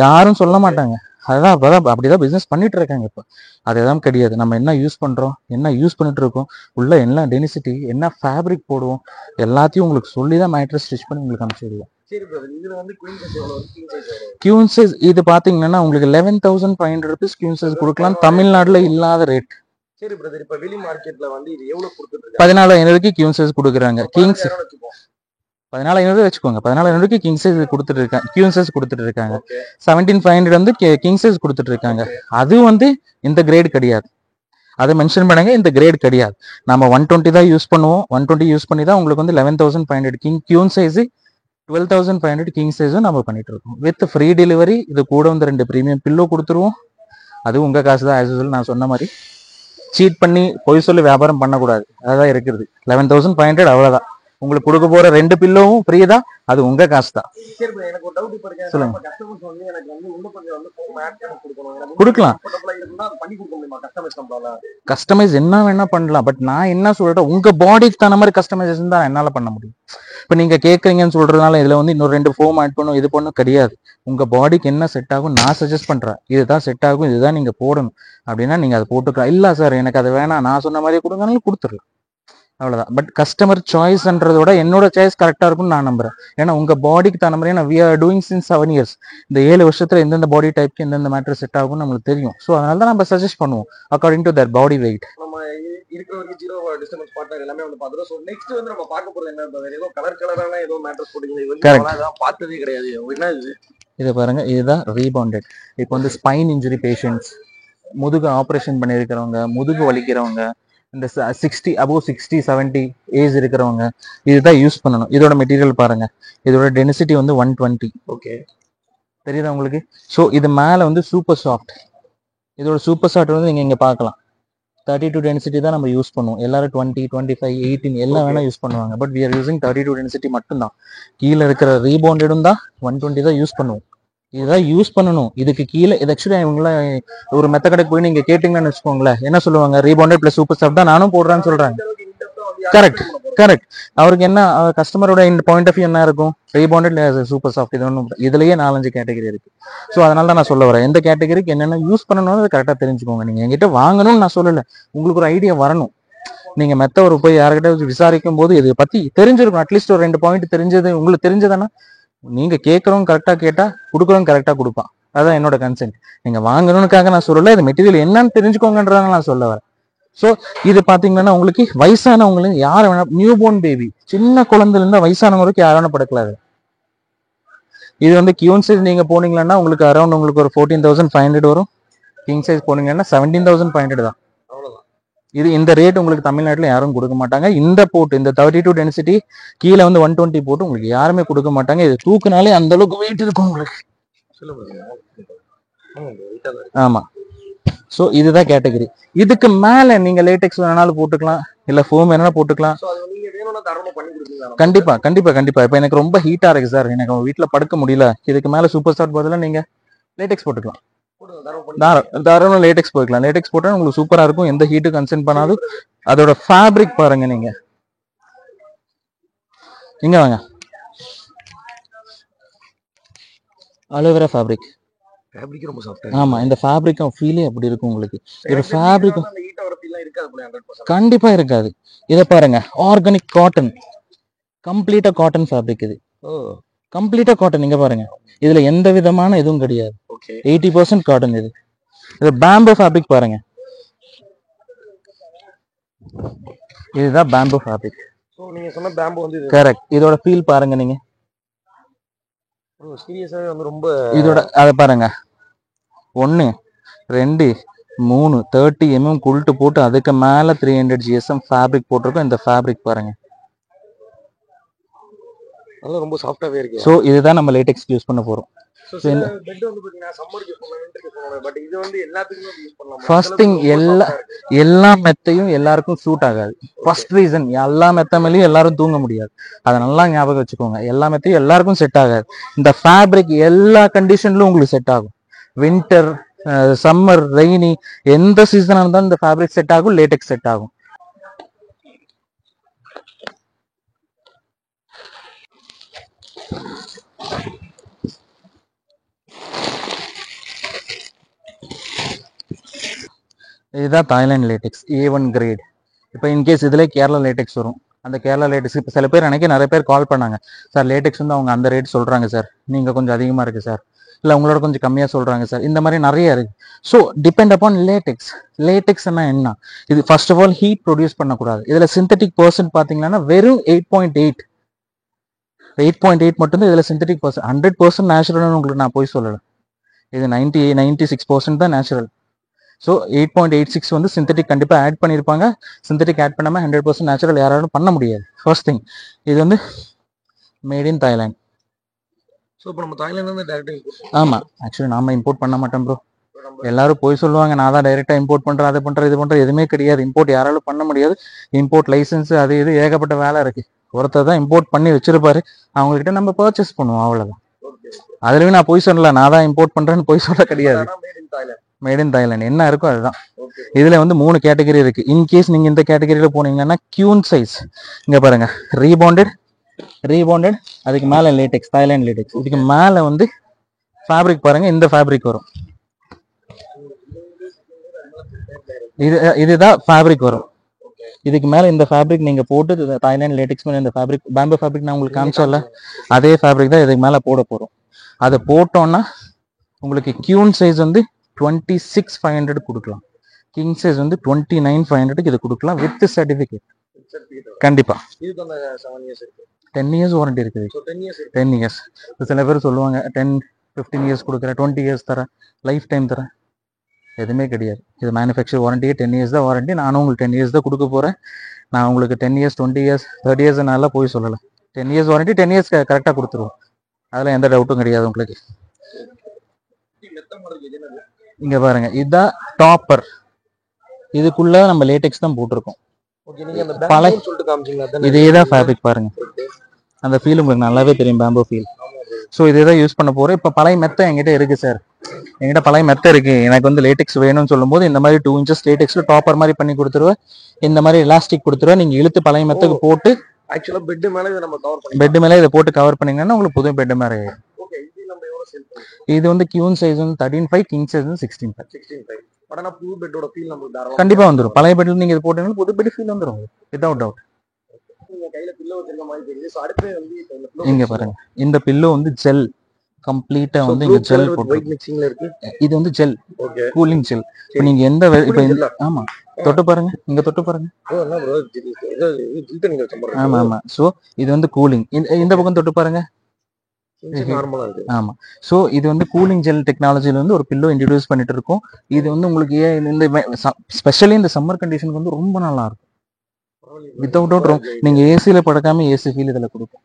யாரும் சொல்ல மாட்டாங்க. அதான் அப்படிதான் பிசினஸ் பண்ணிட்டு இருக்காங்க இப்போ. அதுதான் கிடையாது. நம்ம என்ன யூஸ் பண்றோம், என்ன யூஸ் பண்ணிட்டு இருக்கோம், உள்ள என்ன டென்சிட்டி, என்ன ஃபேப்ரிக் போடுவோம், எல்லாத்தையும் உங்களுக்கு சொல்லி தான் மேட்ரஸ் ஸ்டிச் பண்ணி உங்களுக்கு அனுப்பிச்சிடுவோம். சரி பிரதர், இதுல வந்து குயின் சைஸ் எவ்வளவு இருக்கு, கிங் சைஸ் எவ்வளவு? கியூன் சைஸ் இது பாத்தீங்கன்னா உங்களுக்கு 11,500 rupees கியூன் சைஸ் கொடுக்கலாம். தமிழ்நாடுல இல்லாத ரேட். சரி பிரதர், இப்ப வெளி மார்க்கெட்ல வந்து இது எவ்வளவு கொடுத்துட்டு இருக்காங்க? 14,500 கியூன் சைஸ் கொடுக்குறாங்க. கிங்ஸ் 14,500 வச்சுக்கோங்க. 14,500 கிங் சைஸ் கொடுத்துட்டு இருக்காங்க, கியூன் சைஸ் கொடுத்துட்டு இருக்காங்க. 17,500 வந்து கிங் சைஸ் கொடுத்துட்டு இருக்காங்க. அது வந்து இந்த கிரேட் கிடையாது, அதை மென்ஷன் பண்ணுங்க. இந்த கிரேட் கிடையாது. நம்ம 120 தான் யூஸ் பண்ணுவோம். 120 யூஸ் பண்ணி தான் உங்களுக்கு வந்து 11,500 கியூன் சைஸ், 12,500 கிங் சைஸும் நம்ம பண்ணிட்டு இருக்கோம். With free delivery. இது கூட வந்து 2 பிரீமியம் பில்லோ கொடுத்துருவோம். அது உங்க காசு தான். ஆஸ் யூசுவல் நான் சொன்ன மாதிரி சீட் பண்ணி பொய் சொல்லி வியாபாரம் பண்ணக்கூடாது. அதான் இருக்குது. 11,500 அவ்வளவுதான். உங்களுக்கு கொடுக்க போற 2 பில்லோவும் ஃப்ரீ தான். அது உங்க காசு தான். எனக்கு ஒரு டவுட் இருக்கு. சொல்லுங்க. கஸ்டமர்ஸ் வந்து எனக்கு வந்து இன்னும் கொஞ்சம் வந்து ஃபோம் ஆட் பண்ணி கொடுக்கணும், எனக்கு கொடுக்கலாம். கம்ஃபர்ட்டபிளா இருக்குன்னா அது பண்ணி கொடுக்க முடியுமா கஸ்டமைஸ் நம்மளால? கஸ்டமைஸ் என்ன வேணா பண்ணலாம். பட் நான் என்ன சொல்றேன், உங்க பாடிக்கு தகுந்த மாதிரி கஸ்டமைசேஷன் தான் என்னால பண்ண முடியும். இப்ப நீங்க கேக்குறீங்கன்னு சொல்றதுனால இதுல வந்து இன்னொரு 2 ஃபோம் ஆட் பண்ணும், இது பண்ணும் கிடையாது. உங்க பாடிக்கு என்ன செட் ஆகும் நான் சஜஸ்ட் பண்றேன். இதுதான் செட் ஆகும், இதுதான் நீங்க போடணும் அப்படின்னா நீங்க அதை போட்டுக்கலாம். இல்ல சார் எனக்கு அது வேணாம், நான் சொன்ன மாதிரியே கொடுங்கனாலும் கொடுத்துடலாம். அவ்வளவுதான். பட் கஸ்டமர் சாய்ஸ்ன்றதோட என்னோட சாய்ஸ் கரெக்டா இருக்கும்னு நான் நம்புறேன். ஏன்னா உங்க பாடிக்கு தகுந்த மாதிரி we are doing since 7 years. இந்த 7 வருஷத்துல எந்தெந்த பாடி டைப்க்கு எந்தெந்த மேட்டர் செட் ஆகும்னு நம்மளுக்கு தெரியும். ஸோ அதனால தான் நம்ம சஜஸ்ட் பண்ணுவோம் according to their body weight. நம்ம இருக்கிற வரைக்கும் ஜீரோ டிஸ்டர்பன்ஸ் பார்ட்னர் எல்லாமே வந்து பார்த்துறோம். ஸோ நெக்ஸ்ட் வந்து நம்ம பார்க்க போறது என்ன, ஏதோ கலரான ஏதோ மேட்டர்ஸ் போட்டீங்க, இது பார்த்ததே கிடையாது. என்ன இது பாருங்க, இதுதான் ரீபாண்டட். இப்போ வந்து ஸ்பைன் இன்ஜுரி பேஷண்ட்ஸ், முதுகு ஆப்ரேஷன் பண்ணியிருக்கிறவங்க, முதுகு வலிக்கிறவங்க, இந்த 60 above 60 70 ஏஜ் இருக்கிறவங்க இதுதான் யூஸ் பண்ணணும். இதோட மெட்டீரியல் பாருங்க, இதோட டென்சிட்டி வந்து 120. ஓகே, தெரியுதா உங்களுக்கு? ஸோ இது மேல வந்து சூப்பர் சாஃப்ட். இதோட சூப்பர் சாஃப்ட் வந்து நீங்க இங்க பார்க்கலாம். 32 டென்சிட்டி தான் நம்ம யூஸ் பண்ணுவோம். எல்லாரும் 20, 25, 18 எல்லாம் வேணா யூஸ் பண்ணுவாங்க. But we are using 32 density மட்டும்தான். கீழே இருக்கிற ரீபவுண்டடும் தான் 120 தான் யூஸ் பண்ணுவோம். இதுதான் யூஸ் பண்ணணும். இதுக்கு கீழே இது ஆக்சுவலி இவங்கள ஒரு மெத்த கடைக்கு போய் நீங்க கேட்டீங்கன்னு வச்சுக்கோங்களேன், என்ன சொல்லுவாங்க, ரீபவுண்டட் பிளஸ் சூப்பர் சாஃப்ட் தான் நானும் போடுறேன்னு சொல்றாங்க. கரெக்ட். அவருக்கு என்ன கஸ்டமரோட பாயிண்ட் ஆஃப் வியூ என்ன இருக்கும், ரீபவுண்டட் சூப்பர் சாஃப்ட் இது ஒன்றும். இதுலயே 4-5 கேட்டகரி இருக்கு. ஸோ அதனால தான் நான் சொல்ல வரேன், எந்த கேட்டகரிக்கு என்னென்ன யூஸ் பண்ணணும் அதை கரெக்டாக தெரிஞ்சுக்கோங்க. நீங்க என்கிட்ட வாங்கணும்னு நான் சொல்லலை, உங்களுக்கு ஒரு ஐடியா வரணும். நீங்க மெத்த ஒரு போய் யார்கிட்ட விசாரிக்கும் போது இதை பத்தி தெரிஞ்சிருக்கும். அட்லீஸ்ட் ஒரு 2 பாயிண்ட் தெரிஞ்சது உங்களுக்கு தெரிஞ்சதுன்னா நீங்க கேட்கறவங்க கரெக்டா கேட்டா கொடுக்குறவங்க கரெக்டா கொடுப்பான். அதான் என்னோட கன்சென்ட். நீங்க வாங்கணும்னுக்காக நான் சொல்லல, இது மெட்டீரியல் என்னன்னு தெரிஞ்சுக்கோங்கன்றத நான் சொல்ல வரேன். ஸோ இது பாத்தீங்கன்னா உங்களுக்கு வயசானவங்களுக்கு யார் வேணா, நியூ போர்ன் பேபி, சின்ன குழந்தைல இருந்து வயசானவங்களுக்கு யார் வேணா படுக்கலாம். இது வந்து கியூன் சைஸ் நீங்க போனீங்கன்னா உங்களுக்கு அரௌண்ட் உங்களுக்கு ஒரு 14,500 வரும். கிங் சைஸ் போனீங்கன்னா 17,500 தான். இது இந்த ரேட் உங்களுக்கு தமிழ்நாட்டில் யாரும் கொடுக்க மாட்டாங்க. இந்த போட்டு இந்த 32 டென்சிட்டி கீழே வந்து 120 போட்டு உங்களுக்கு யாருமே கொடுக்க மாட்டாங்க. இது தூக்குனாலே அந்த அளவுக்கு வெயிட் இருக்கும் உங்களுக்கு. ஆமா. ஸோ இதுதான் கேட்டகரி. இதுக்கு மேல நீங்க லேட்டெக்ஸ் வேணாலும் போட்டுக்கலாம், இல்ல ஃபோம் வேணாலும் போட்டுக்கலாம். கண்டிப்பா கண்டிப்பா கண்டிப்பா. இப்ப எனக்கு ரொம்ப ஹீட்டா இருக்கு சார், எனக்கு வீட்டுல படுக்க முடியல, இதுக்கு மேல சூப்பர் ஸ்டார் பதிலா நீங்க லேட்டெக்ஸ் போட்டுக்கலாம். தாராளமா லேட்டெக்ஸ் போய்க்கலாம். லேட்டெக்ஸ் போட்டா உங்களுக்கு சூப்பரா இருக்கும், எந்த ஹீட்டு கன்சென்ட் பண்ணாது. அதோட ஃபேப்ரிக் பாருங்க, நீங்க இங்க வாங்க, அலோவேரா ஃபேப்ரிக். ரொம்ப சாஃப்ட்டா. ஆமா, இந்த ஃபேப்ரிக் ஃபீலே அப்படி இருக்கும் உங்களுக்கு. இது ஃபேப்ரிக் கண்டிப்பா இருக்காது. இத பாருங்க, ஆர்கானிக் காட்டன், கம்ப்ளீட்டா காட்டன் ஃபேப்ரிக். இது கம்ப்ளீட்டா காட்டன். இங்க பாருங்க, இதுல எந்த விதமான இதுவும் கிடையாது. 80% காட்டன். இது பேம்போ ஃபேப்ரிக் பாருங்க, இதுதான் பேம்போ ஃபேப்ரிக். சோ நீங்க சொன்ன பேம்போ வந்து கரெக்ட். இதோட ஃபீல் பாருங்க நீங்க, சீரியஸாவே வந்து ரொம்ப இதோட அத பாருங்க, 1 2 3 30 குல்ட்டு போட்டு அதுக்கு மேல 300 GSM ஃபேப்ரிக் போட்டிருக்கோம். இந்த ஃபேப்ரிக் பாருங்க. அதெல்லாம் ரொம்ப சாஃப்டாவே இருக்கு. ஸோ இதுதான் நம்ம லேட்டெக்ஸ்க்கு யூஸ் பண்ண போறோம். சில பெட் வந்து பாத்தீங்கன்னா சம்மருக்கு யூஸ் பண்ணலாம், விண்டருக்கு யூஸ் பண்ணலாம். பட் இது வந்து எல்லாத்துக்குமே யூஸ் பண்ணலாம். ஃபர்ஸ்ட் திங் எல்லா மெத்தையும் எல்லாருக்கும் சூட் ஆகாது. ஃபர்ஸ்ட் ரீசன் எல்லா மெத்த மேலேயும் எல்லாரும் தூங்க முடியாது. அதை நல்லா ஞாபகம் வச்சுக்கோங்க. எல்லா மெத்தையும் எல்லாருக்கும் செட் ஆகாது. இந்த ஃபேப்ரிக் எல்லா கண்டிஷன்லயும் உங்களுக்கு செட் ஆகும். வின்டர், சம்மர், ரெய்னி எந்த சீசனா இருந்தாலும் இந்த ஃபேப்ரிக் செட் ஆகும், லேட்டெக்ஸ் செட் ஆகும். இதுதான் தாய்லாந்து லேட்டெக்ஸ் A1 கிரேட். இப்போ இன்கேஸ் இதுல கேரளா லேட்டெக்ஸ் வரும். அந்த கேரளா லேட்டெக்ஸ் இப்போ சில பேர் நிறைய பேர் கால் பண்ணாங்க, சார் லேட்டெக்ஸ் வந்து அவங்க அந்த ரேட் சொல்றாங்க சார், நீங்க கொஞ்சம் அதிகமா இருக்கு சார், இல்லை உங்களோட கொஞ்சம் கம்மியா சொல்றாங்க சார். இந்த மாதிரி நிறைய இருக்கு. So depend upon latex. லேட்டெக்ஸ்னா என்ன? இது first of all heat produce பண்ணக்கூடாது. இதுல சிந்தட்டிக் பர்சன்ட் பாத்தீங்கன்னா வெறும் 8.8 மட்டும்தான் இதுல சிந்தட்டிக் பர்சன்ட். 100% நேச்சுரல்னு உங்களுக்கு நான் போய் சொல்லலை. இது 96% தான் நேச்சுரல். ஸோ 8.86 வந்து சிந்தட்டிக் கண்டிப்பாக ஆட் பண்ணியிருப்பாங்க. சிந்தட்டிக் ஆட் பண்ணாமல் 100% நேச்சுரல் யாராலும் பண்ண முடியாது. ஃபர்ஸ்ட் திங், இது வந்து மேட் இன் தாய்லாந்து. ஸோ இப்போ நம்ம தாய்லாந்து வந்து டைரக்டாக ஆமாம், ஆக்சுவலி நாம இம்போர்ட் பண்ண மாட்டோம் ப்ரோ. எல்லாரும் போய் சொல்லுவாங்க நான் தான் டைரெக்டாக இம்போர்ட் பண்ணுறேன், அதை பண்ணுறேன், இது பண்ணுறேன். எதுவுமே கிடையாது. இம்போர்ட் யாராலும் பண்ண முடியாது. இம்போர்ட் லைசன்ஸ் அது இது ஏகப்பட்ட வேலை இருக்கு. ஒருத்தர் தான் இம்போர்ட் பண்ணி வச்சிருப்பாரு, அவங்ககிட்ட நம்ம பர்ச்சேஸ் பண்ணுவோம், அவ்வளோதான். அதுலயும் நான் போய் சொல்லல, நான் தான் இம்போர்ட் பண்றேன்னு போய் சொல்ல கிடையாது. மேட் இன் தாய்லாந்து என்ன இருக்கோ அதுதான். இதுல வந்து 3 கேட்டகரி இருக்கு. இன்கேஸ் நீங்க இந்த கேட்டகரியில போனீங்கன்னா கியூன் சைஸ், இங்க பாருங்க, ரீபாண்டட், அதுக்கு மேல லேட்டெக்ஸ், தாய்லாந்து லேட்டெக்ஸ். இதுக்கு மேல வந்து ஃபேப்ரிக் பாருங்க, இந்த ஃபேப்ரிக் வரும். இதுதான் ஃபேப்ரிக் வரும். இதுக்கு மேல இந்த ஃபேப்ரிக் நீங்க போட்டு தாய்லாந்து லேட்டெக்ஸ் மேல இந்த ஃபேப்ரிக், பேம்போ ஃபேப்ரிக் நான் உங்களுக்கு காமிச்சோம்ல, அதே ஃபேப்ரிக் தான் இதுக்கு மேல போட போறோம். அதை போட்டோம்னா உங்களுக்கு கியூன் சைஸ் வந்து 26,500 கொடுக்கலாம். கிங் சைஸ் வந்து 29,500 இது கொடுக்கலாம் வித் சர்டிபிகேட். கண்டிப்பா 10 இயர்ஸ் வாரண்டி இருக்குது. 10 இயர்ஸ். சில பேர் சொல்லுவாங்க 10-15 இயர்ஸ் கொடுக்குறேன், 20 இயர்ஸ் தரேன், லைஃப் டைம் தரேன். எதுவுமே கிடையாது. இது மேனுஃபேக்சர் வாரண்டியே 10 இயர்ஸ் தான் வாரண்டி. நானும் உங்களுக்கு 10 இயர்ஸ் தான் கொடுக்க போறேன். நான் உங்களுக்கு 10 இயர்ஸ், 20 இயர்ஸ், 30 இயர்ஸ் நல்லா போய் சொல்லலை. 10 இயர்ஸ் வாரண்டி, 10 இயர்ஸ் கரெக்டாக கொடுத்துருவோம். அதில் எந்த டவுட்டும் கிடையாது உங்களுக்கு. இங்க பாருங்க, இதுதான் டாப்பர். இதுக்குள்ள நம்ம லேட்டெக்ஸ் தான் போட்டிருக்கோம். இதேதான் ஃபேப்ரிக் பாருங்க, அந்த ஃபீல் உங்களுக்கு நல்லாவே தெரியும், பேம்போ ஃபீல். ஸோ இதேதான் யூஸ் பண்ண போறேன். இப்போ பழைய மெத்த என்கிட்ட இருக்கு சார், என்கிட்ட பழைய மெத்த இருக்கு, எனக்கு வந்து லேட்டெக்ஸ் வேணும்னு சொல்லும் போது இந்த மாதிரி 2 இன்ச்சஸ் லேட்டெக்ஸ்ல டாப்பர் மாதிரி பண்ணி கொடுத்துருவேன். இந்த மாதிரி எலாஸ்டிக் கொடுத்துருவேன். நீங்க இழுத்து பழைய மெத்துக்கு போட்டு ஆக்சுவலா பெட் மேல இதை நம்ம கவர் பண்ணி, பெட் மேல இதை போட்டு கவர் பண்ணீங்கன்னா உங்களுக்கு புது பெட் மாதிரி ஆயிடும். இது வந்து கியூன் சைஸ் வந்து 13.5, கிங் சைஸ் வந்து 16.5. பட் புது பெட்டோட ஃபீல் நமக்கு தாராளமா கண்டிப்பா வந்துரும். பழைய பெட்ல நீங்க இது போட்டீங்கன்னா புது பெட் ஃபீல் வந்துரும் வித்அவுட் டவுட். நீங்க கையில பில்லோ வச்சிருக்க மாதிரி தெரியுது. சோ அடுத்து வந்து இங்க பாருங்க, இந்த பில்லோ வந்து ஜெல் கம்ப்ளீட்டா வந்து இங்க ஜெல் போட்டு மிக்சிங்ல இருக்கு. இது வந்து ஜெல், கூலிங் ஜெல். இப்போ நீங்க எந்த இப்போ ஆமா தொட்டு பாருங்க, இங்க தொட்டு பாருங்க. ஆமா ஆமா. சோ இது வந்து கூலிங். இந்த பக்கம் தொட்டு பாருங்க. ஆமா. சோ இது வந்து கூலிங் ஜெல் டெக்னாலஜில வந்து ஒரு பில்லோ இன்ட்ரோடியூஸ் பண்ணிட்டு இருக்கோம். இது வந்து உங்களுக்கு இந்த ஸ்பெஷலி இந்த சம்மர் கண்டிஷனுக்கு வந்து ரொம்ப நல்லா இருக்கும். வித்அவுட் டவுட் நீங்க ஏசில படுக்காம ஏசி ஃபீல் இதுல கொடுக்கும்.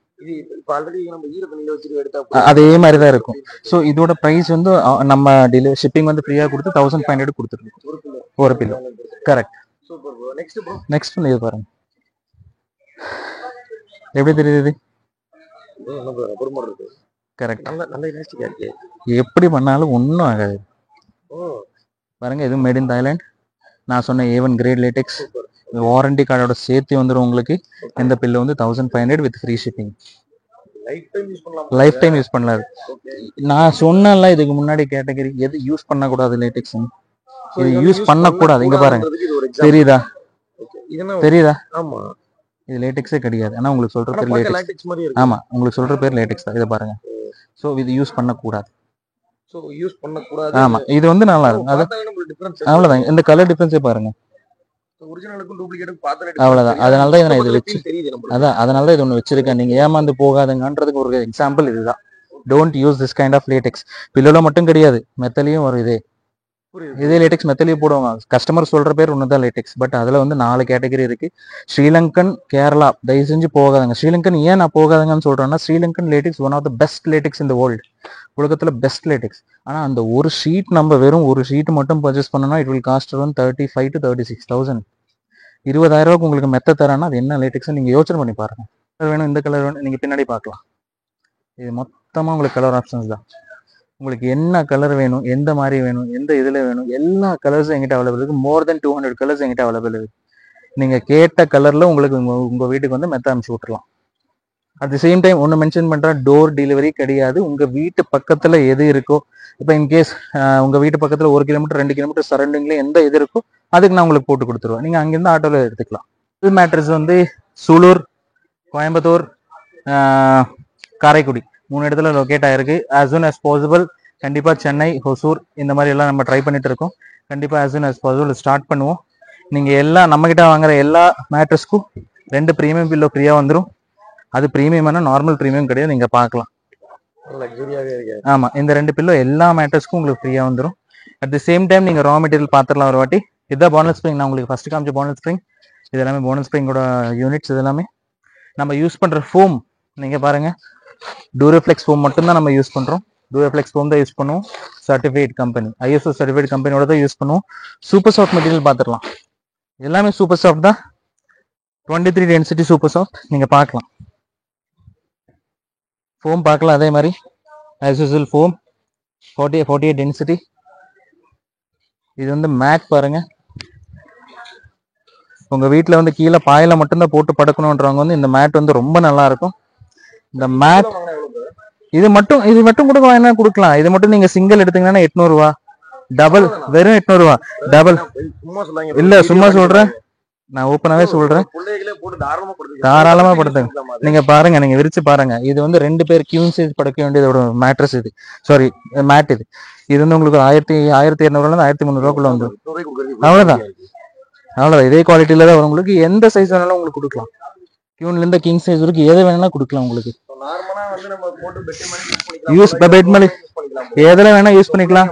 அதே மாதிரிதான் இருக்கும். சோ இதோட பிரைஸ் வந்து நம்ம ஷிப்பிங் வந்து ஃப்ரீயா கொடுத்து 1500 கொடுத்துருக்கோம் ஒரு பில்லோ. கரெக்ட். நெக்ஸ்ட் இது பாருங்க, எப்படி தெரியுது? கரெக்ட். எப்படி பண்ணாலும் ஒன்றும் ஆகாது பாருங்க. இது மேட் இன் தாய்லாந்து. நான் சொன்ன A1 கிரேட் லேட்டெக்ஸ். வாரண்டி கார்டோட சேர்த்து வந்துடும் உங்களுக்கு. இந்த பில்லு வந்து 1500 with free shipping. Life time use பண்ணலாம். நான் சொன்னல இதுக்கு முன்னாடி கேட்டகரி எது யூஸ் பண்ணக்கூடாது லேட்டெக்ஸ், இது யூஸ் பண்ணக்கூடாது. இங்க பாருங்க, தெரியுதா? தெரியுதா? ஆமா, இது லேட்டெக்ஸே கிடையாது. ஆனா உங்களுக்கு சொல்ற பேர் லேட்டெக்ஸ். ஆமா, உங்களுக்கு சொல்ற பேர் லேட்டெக்ஸ் தான். இதை பாருங்க. சோ இது யூஸ் பண்ணக்கூடாது. சோ யூஸ் பண்ணக்கூடாது. ஆமா, இது வந்து நல்லா இருக்கும். அவ்வளவுதான். இந்த கலர் டிஃபரன்ஸே பாருங்க. ஒரிஜினலுக்கும் டூப்ளிகேட்டுக்கும் பார்த்தா அவ்வளவுதான். அதனால தான் இதை நான் இது வச்சு அதான் அதனால தான் இது ஒன்று வச்சிருக்கேன். நீங்க ஏமாந்து போகாதுங்கன்றதுக்கு ஒரு எக்ஸாம்பிள் இதுதான். Don't use this kind of latex. பில்லோல மட்டும் கிடையாது, மெத்தலையும் ஒரு இதே இதே லேட்டெக்ஸ் மெத்தலையே போடுவாங்க. கஸ்டமர் சொல்ற பேர் ஒண்ணுதான் லேட்டெக்ஸ். பட் அதுல வந்து 4 கேட்டகரி இருக்கு. ஸ்ரீலங்கன், கேரளா, தயவு செஞ்சு போகாதுங்க. ஸ்ரீலங்கன் ஏன் நான் போகாதுங்கன்னு சொல்றேன்னா, Sri Lankan latex one of the best latex இந்த வேர்ல்டு. உலகத்துல பெஸ்ட் லேட்டெக்ஸ். ஆனா அந்த ஒரு ஷீட் நம்ம வெறும் ஒரு ஷீட் மட்டும் பர்ச்சேஸ் பண்ணோம்னா it will cost around 35,000 to 36,000. 20,000 ரூபாய்க்கு உங்களுக்கு மெத்த தரானா அது என்ன லேட்டெக்ஸ் நீங்க யோசனை பண்ணி பாருங்க. வேணும், இந்த கலர் வேணும், நீங்க பின்னாடி பார்க்கலாம். இது மொத்தமா உங்களுக்கு கலர் ஆப்ஷன்ஸ் தான். உங்களுக்கு என்ன கலர் வேணும், எந்த மாதிரி வேணும், எந்த இதுல வேணும், எல்லா கலர்ஸும் எங்கிட்ட அவைலபிள் இருக்கு. மோர் தென் 200 கலர்ஸ் எங்கிட்ட அவைலபிள் இருக்கு. நீங்க கேட்ட கலர்ல உங்களுக்கு உங்க வீட்டுக்கு வந்து மெத்த அனுப்பிச்சு விட்டுறலாம். அட் தி சேம் டைம் ஒன்று மென்ஷன் பண்ற, டோர் டெலிவரி கிடையாது. உங்க வீட்டு பக்கத்துல எது இருக்கோ, இப்போ இன்கேஸ் உங்க வீட்டு பக்கத்துல 1 கிலோமீட்டர் 2 கிலோமீட்டர் சரௌண்டிங்ல எந்த இது இருக்கோ அதுக்கு நான் உங்களுக்கு போட்டு கொடுத்துருவேன். நீங்க அங்கிருந்து ஆட்டோல எடுத்துக்கலாம். இது மேட்ரஸ் வந்து சூலூர், கோயம்புத்தூர், காரைக்குடி 3 இடத்துல லொக்கேட் ஆயிருக்கு. as soon as possible கண்டிப்பா சென்னை, ஹொசூர் இந்த மாதிரி எல்லாம் நம்ம ட்ரை பண்ணிட்டு இருக்கோம். கண்டிப்பா as soon as possible start பண்ணுவோம். நீங்க எல்லாம் நம்ம கிட்ட வாங்குற எல்லா மேட்ரஸ்க்கும் 2 பிரீமியம் பில்லோ ஃப்ரீயா வந்துடும். அது பிரீமியமான நார்மல் பிரீமியம் கிடையாது, நீங்க பார்க்கலாம். ஆமா, இந்த 2 பில்லோ எல்லா மேட்ரஸ்க்கும் உங்களுக்கு ஃப்ரீயா வந்துடும். அட் தி சேம் டைம் நீங்க ரா மெட்டீரியல் பார்த்துடலாம் ஒரு வாட்டி. இதுதான் போனஸ் ஸ்ப்ரிங். நான் உங்களுக்கு ஃபர்ஸ்ட் காமிச்ச போனஸ் ஸ்ப்ரிங். இது எல்லாமே போனஸ் ஸ்ப்ரிங்கோட யூனிட்ஸ். இது எல்லாமே நம்ம யூஸ் பண்ற ஃபோம் நீங்க பாருங்க, டூரோஃப்ளெக்ஸ் ஃபோம் மட்டும்தான் நம்ம யூஸ் பண்றோம். டூரோஃப்ளெக்ஸ் ஃபோம் தான் யூஸ் பண்ணுவோம். சர்டிஃபைட் கம்பெனி, ISO சர்டிஃபைட் கம்பெனியோட தான் யூஸ் பண்ணுவோம். சூப்பர் சாஃப்ட் மெட்டீரியல் பார்த்துடலாம். எல்லாமே சூப்பர் சாஃப்ட் தான். 23 டென்சிட்டி சூப்பர் சாஃப்ட் நீங்க பார்க்கலாம். ஃபோம் பார்க்கலாம். அதே மாதிரி as usual ஃபோம் 48 டென்சிட்டி. இது வந்து மேட் பாருங்க. உங்க வீட்டுல வந்து கீழே பாயில மட்டும்தான் போட்டு படுக்கணும்ன்றவங்க வந்து இந்த மேட் வந்து ரொம்ப நல்லா இருக்கும். இந்த மேட் இது மட்டும் கூட என்ன கொடுக்கலாம். இது மட்டும் நீங்க சிங்கிள் எடுத்தீங்கன்னா 800 ரூபா, டபுள் வெறும் 800 ரூபா, டபுள் இல்ல சும்மா சொல்றேன், நான் ஓப்பனாவே சொல்றேன், தாராளமா படுத்துங்க. நீங்க பாருங்க, நீங்க விரிச்சு பாருங்க. இது வந்து 2 பேர் கியூன் சைஸ் படுக்க வேண்டியதோட மேட்ரஸ் இது, சாரி மேட் இது. இது வந்து உங்களுக்கு 1200 1300 ரூபாய்க்குள்ள வந்து அவ்வளவுதான். இதே குவாலிட்டியில தான் வரும். உங்களுக்கு எந்த சைஸ் வேணாலும் உங்களுக்கு கொடுக்கலாம். கியூன்ல இருந்து கிங் சைஸ் வரைக்கும் எது வேணாலும் கொடுக்கலாம் உங்களுக்கு. யூஸ் பெட் மாதிரி எதுல வேணா யூஸ் பண்ணிக்கலாம்.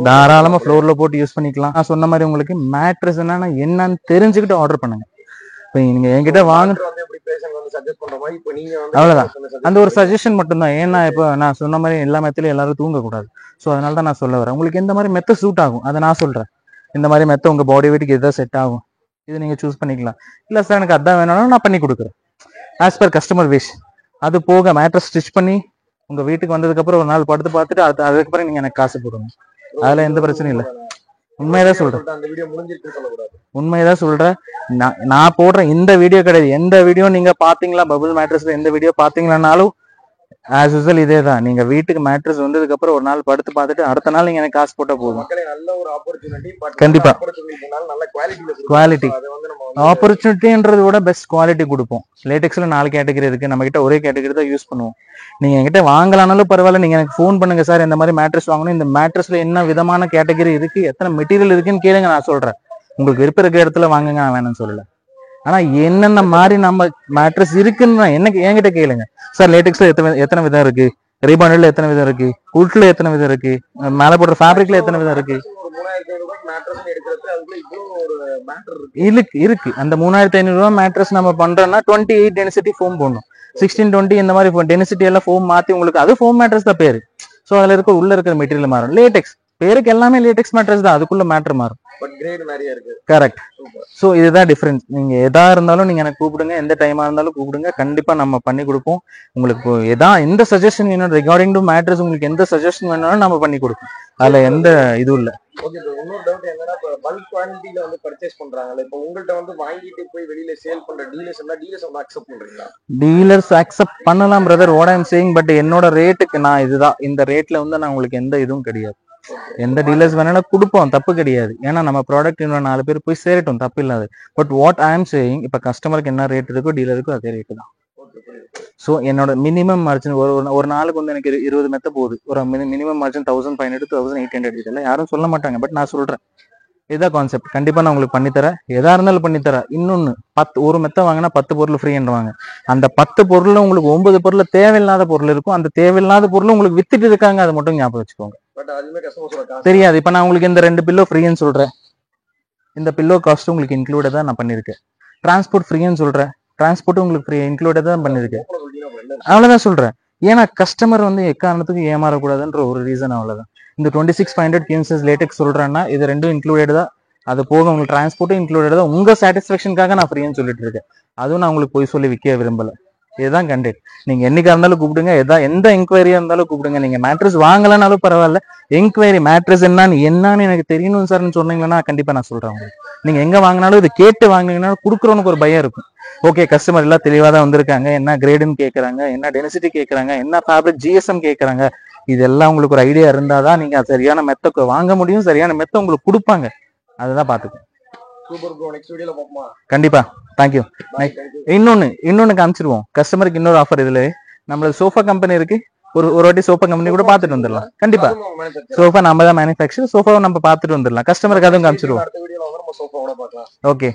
தாராளமா ஃப்ளோர்ல போட்டு யூஸ் பண்ணிக்கலாம். நான் சொன்ன மாதிரி உங்களுக்கு மேட்ரஸ் என்னன்னு தெரிஞ்சுக்கிட்டு ஆர்டர் பண்ணுங்க. இப்ப நீங்க என்கிட்ட வாங்க அவ்வளவுதான். அந்த ஒரு சஜஷன் மட்டும்தான். ஏன்னா இப்ப நான் சொன்ன மாதிரி எல்லா மெத்திலும் எல்லாரும் தூங்க கூடாது. சோ அதனால தான் நான் சொல்ல வரேன். உங்களுக்கு எந்த மாதிரி மெத்த சூட் ஆகும் அதை நான் சொல்றேன். இந்த மாதிரி மெத்த உங்க பாடி வெயிட்டுக்கு எதாவது செட் ஆகும், இது நீங்க சூஸ் பண்ணிக்கலாம். இல்ல சார் எனக்கு அதான் வேணாலும் நான் பண்ணி கொடுக்குறேன். As per customer wish. அது போக மேட்ரஸ் ஸ்டிச் பண்ணி உங்க வீட்டுக்கு வந்ததுக்கு அப்புறம் ஒரு நாள் படுத்து பார்த்துட்டு அதுக்கப்புறம் நீங்க எனக்கு காசு போடுங்க. அதுல எந்த பிரச்சனையும் இல்லை. உண்மையதான் சொல்றேன், உண்மையதான் சொல்றேன். நான் போடுற இந்த வீடியோ கிடையாது. எந்த வீடியோ நீங்க பாத்தீங்களா, பபுள் மேட்ரஸ்ல எந்த வீடியோ பாத்தீங்களானாலும் ஆஸ் யூசுவல் இதே தான். நீங்க வீட்டுக்கு மேட்ரஸ் வந்ததுக்கு அப்புறம் ஒரு நாள் படுத்து பார்த்துட்டு அடுத்த நாள் நீங்க எனக்கு காசு போட்டா போதும். கண்டிப்பா குவாலிட்டி ஆப்பர்ச்சுனிட்டின்றத விட பெஸ்ட் குவாலிட்டி கொடுப்போம். லேட்டெக்ஸ்ல 4 கேட்டகரி இருக்கு. நம்ம கிட்ட ஒரே கேட்டகரி தான் யூஸ் பண்ணுவோம். நீங்க என்கிட்ட வாங்கலானாலும் பரவாயில்ல, நீங்க எனக்கு ஃபோன் பண்ணுங்க, சார் இந்த மாதிரி மேட்ரஸ் வாங்கணும், இந்த மேட்ரஸ்ல என்ன விதமான கேட்டகரி இருக்கு, எத்தனை மெட்டீரியல் இருக்குன்னு கேளுங்க, நான் சொல்றேன். உங்களுக்கு விருப்ப இருக்கிற இடத்துல வாங்குங்க, நான் வேணும்னு சொல்லல. ஆனா என்னென்ன மாதிரி நம்ம மேட்ரஸ் இருக்குன்னு என்கிட்ட கேளுங்க. சார் லேட்டெக்ஸ்ல எத்தனை விதம் இருக்கு, ரீபாண்டட்ல எத்தனை விதம் இருக்கு, உட்ல எத்தனை விதம் இருக்கு, மேல போடுற ஃபேப்ரிக்ல எத்தனை விதம் இருக்கு. இருக்கு அந்த 3500 ரூபாய் மேட்ரஸ் நம்ம பண்றோம்னா 28 டென்சிட்டி ஃபோம் போடணும். 1620 இந்த மாதிரி டென்சிட்டி எல்லாம் ஃபோம் மாத்தி உங்களுக்கு அது ஃபோம் மேட்ரஸ் தான் பேரு. சோ அதுல இருக்க உள்ள இருக்கிற மெட்டீரியல் மாறும். லேட்டெக்ஸ் பேருக்கு எல்லாமே லேட்டெக்ஸ் மேட்ரஸ் தான், அதுக்குள்ள மேட்டர் மாறும். கரெக்ட். சோ இதுதான் டிஃபரன்ஸ். நீங்க எதா இருந்தாலும் நீங்க எனக்கு கூப்பிடுங்க, எந்த டைமா இருந்தாலும் கூப்பிடுங்க, கண்டிப்பா நம்ம பண்ணி கொடுப்போம். உங்களுக்கு எந்த சஜஷன் வேணும் ரிகார்டிங் டு மேட்ரஸ், உங்களுக்கு எந்த சஜஷன் வேணாலும் நம்ம பண்ணி கொடுப்போம். அதுல எந்த இதுவும் இல்ல. ஓகே ப்ரோ, இன்னொரு டவுட் என்னன்னா, இப்போ பல்க் குவான்டிட்டில வந்து பர்ச்சேஸ் பண்றாங்கல்ல, இப்போ உங்கள்கிட்ட வந்து வாங்கிட்டு போய் வெளியில சேல் பண்ற டீலர்ஸ் வந்து அக்செப்ட் பண்றீங்களா? டீலர்ஸ் அக்செப்ட் பண்ணலாம் brother, what I am saying. But என்னோட ரேட்டுக்கு நான் இதுதான், இந்த ரேட்ல வந்து நான் உங்களுக்கு எந்த இதுவும் கிடையாது. எந்த டீலர்ஸ் வேணாலும் கொடுப்போம், தப்பு கிடையாது. ஏன்னா நம்ம ப்ராடக்ட் இன்னும் 4 பேர் போய் சேரட்டும், தப்பு இல்லாது. But what I am saying, இப்ப கஸ்டமருக்கு என்ன ரேட் இருக்கோ டீலருக்கும் அதே ரேட்டு தான். ஸோ என்னோட மினிமம் மார்ஜின் ஒரு நாளுக்கு வந்து எனக்கு 20 மெத்த போகுது. ஒரு மினிமம் மார்ஜின் 1500 to 1800. இதெல்லாம் யாரும் சொல்ல மாட்டாங்க, பட் நான் சொல்றேன். இதுதான் கான்செப்ட். கண்டிப்பா நான் உங்களுக்கு பண்ணித்தரேன், எதா இருந்தாலும் பண்ணித்தரேன். இன்னொன்னு ஒரு மெத்த வாங்கினா 10 பொருள் ஃப்ரீன்றாங்க. அந்த 10 பொருள்ல உங்களுக்கு 9 பொருள் தேவையில்லாத பொருள் இருக்கும். அந்த தேவையில்லாத பொருள் உங்களுக்கு வித்துட்டு இருக்காங்க, அதை மட்டும் ஞாபகம் வச்சுக்கோங்க. பட் அதுமே கஸ்டமர்ஸோட காசு தெரியாது. இப்ப நான் உங்களுக்கு இந்த 2 பில்லோ ஃப்ரீன்னு சொல்றேன், இந்த பில்லோ காஸ்ட் உங்களுக்கு இன்க்ளூடட் தான் நான் பண்ணிருக்கேன். டிரான்ஸ்போர்ட் ஃப்ரீன்னு சொல்றேன், டிரான்ஸ்போர்ட் உங்களுக்கு ஃப்ரீ இன்க்ளூடட் தான் பண்ணிருக்கேன். அவ்வளவுதான் சொல்றேன். ஏன்னா கஸ்டமர் வந்து எக்காரணத்துக்கு ஏமாறக்கூடாதுன்ற ஒரு ரீசன், அவ்வளவுதான். இந்த 26,500 கியூன்சஸ் லேட்டெக்ஸ் சொல்றேன்னா இது ரெண்டும் இன்க்ளூடட் தான். அது போக உங்களுக்கு டிரான்ஸ்போர்ட்டும் இன்க்ளூடட் தான். உங்க சாட்டிஸ்ஃபேக்ஷனுக்காக நான் ஃப்ரீன்னு சொல்லிட்டு இருக்கேன். அதுவும் நான் உங்களுக்கு போய் சொல்லி விற்க விரும்பல. இதுதான் கண்டென்ட். நீங்க என்னைக்கா இருந்தாலும் கூப்பிடுங்க, எந்த என்கொயரியா இருந்தாலும் கூப்பிடுங்க. நீங்க மேட்ரஸ் வாங்கலனாலும் பரவாயில்ல, என்கொயரி மேட்ரஸ் என்னன்னு எனக்கு தெரியணும் சார்னு சொன்னீங்கன்னா கண்டிப்பா நான் சொல்றேன் உங்களுக்கு. நீங்க எங்க வாங்கினாலும் இது கேட்டு வாங்கினீங்கன்னா கொடுக்குறவனுக்கு ஒரு பயம் இருக்கும். ஓகே, கஸ்டமர் எல்லாம் தெளிவா தான் வந்திருக்காங்க, என்ன கிரேடுன்னு கேட்கறாங்க, என்ன டென்சிட்டி கேட்கறாங்க, என்ன ஃபேப்ரிக் ஜிஎஸ்எம் கேட்கறாங்க, இதெல்லாம் உங்களுக்கு ஒரு ஐடியா இருந்தாதான் நீங்க சரியான மெத்த வாங்க முடியும், சரியான மெத்த உங்களுக்கு கொடுப்பாங்க. அதுதான் பாத்துக்கோங்க. சூப்பர் ப்ரோ, நெக்ஸ்ட் வீடியோல பாப்போமா? கண்டிப்பா, தேங்க்யூ. இன்னொன்னு காமிச்சிருவோம் கஸ்டமருக்கு. இன்னொரு ஆஃபர் இதுல நம்மள சோஃபா கம்பெனி இருக்கு. ஒரு வாட்டி சோஃபா கம்பெனி கூட பாத்துட்டு வந்துடலாம். கண்டிப்பா சோஃபா நம்ம தான் மேனுஃபேக்சர், சோஃபாவை நம்ம பாத்துட்டு வந்துடலாம். கஸ்டமருக்கு அதுவும் காமிச்சிருவோம். அடுத்த வீடியோல வந்து நம்ம சோஃபாவோட பார்க்கலாம். ஓகே.